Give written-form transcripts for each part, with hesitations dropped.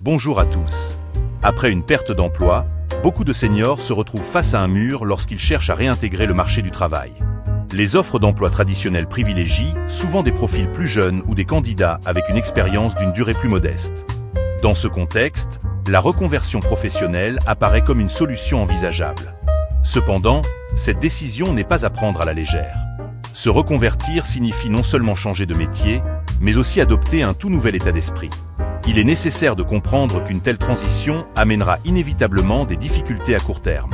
Bonjour à tous. Après une perte d'emploi, beaucoup de seniors se retrouvent face à un mur lorsqu'ils cherchent à réintégrer le marché du travail. Les offres d'emploi traditionnelles privilégient souvent des profils plus jeunes ou des candidats avec une expérience d'une durée plus modeste. Dans ce contexte, la reconversion professionnelle apparaît comme une solution envisageable. Cependant, cette décision n'est pas à prendre à la légère. Se reconvertir signifie non seulement changer de métier, mais aussi adopter un tout nouvel état d'esprit. Il est nécessaire de comprendre qu'une telle transition amènera inévitablement des difficultés à court terme.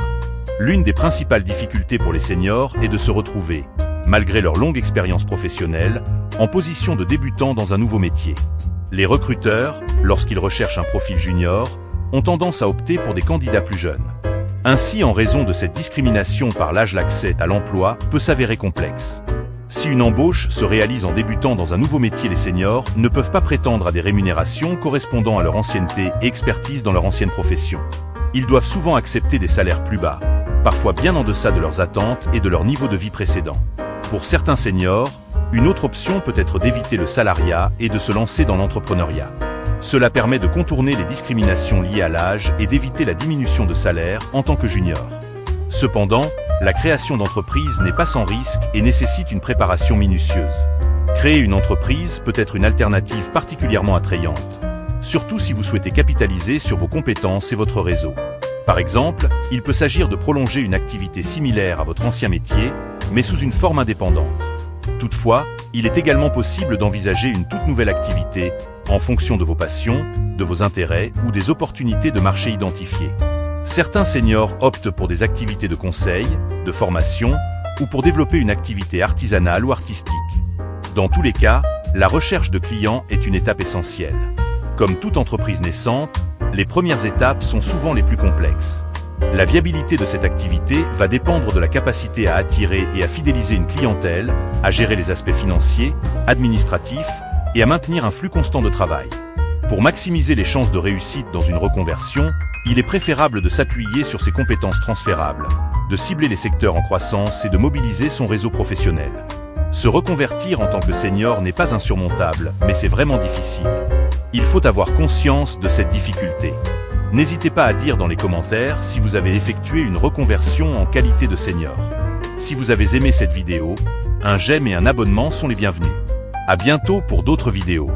L'une des principales difficultés pour les seniors est de se retrouver, malgré leur longue expérience professionnelle, en position de débutant dans un nouveau métier. Les recruteurs, lorsqu'ils recherchent un profil junior, ont tendance à opter pour des candidats plus jeunes. Ainsi, en raison de cette discrimination par l'âge, l'accès à l'emploi peut s'avérer complexe. Si une embauche se réalise en débutant dans un nouveau métier, les seniors ne peuvent pas prétendre à des rémunérations correspondant à leur ancienneté et expertise dans leur ancienne profession. Ils doivent souvent accepter des salaires plus bas, parfois bien en deçà de leurs attentes et de leur niveau de vie précédent. Pour certains seniors, une autre option peut être d'éviter le salariat et de se lancer dans l'entrepreneuriat. Cela permet de contourner les discriminations liées à l'âge et d'éviter la diminution de salaire en tant que junior. Cependant, la création d'entreprise n'est pas sans risque et nécessite une préparation minutieuse. Créer une entreprise peut être une alternative particulièrement attrayante, surtout si vous souhaitez capitaliser sur vos compétences et votre réseau. Par exemple, il peut s'agir de prolonger une activité similaire à votre ancien métier, mais sous une forme indépendante. Toutefois, il est également possible d'envisager une toute nouvelle activité, en fonction de vos passions, de vos intérêts ou des opportunités de marché identifiées. Certains seniors optent pour des activités de conseil, de formation, ou pour développer une activité artisanale ou artistique. Dans tous les cas, la recherche de clients est une étape essentielle. Comme toute entreprise naissante, les premières étapes sont souvent les plus complexes. La viabilité de cette activité va dépendre de la capacité à attirer et à fidéliser une clientèle, à gérer les aspects financiers, administratifs et à maintenir un flux constant de travail. Pour maximiser les chances de réussite dans une reconversion, il est préférable de s'appuyer sur ses compétences transférables, de cibler les secteurs en croissance et de mobiliser son réseau professionnel. Se reconvertir en tant que senior n'est pas insurmontable, mais c'est vraiment difficile. Il faut avoir conscience de cette difficulté. N'hésitez pas à dire dans les commentaires si vous avez effectué une reconversion en qualité de senior. Si vous avez aimé cette vidéo, un j'aime et un abonnement sont les bienvenus. À bientôt pour d'autres vidéos.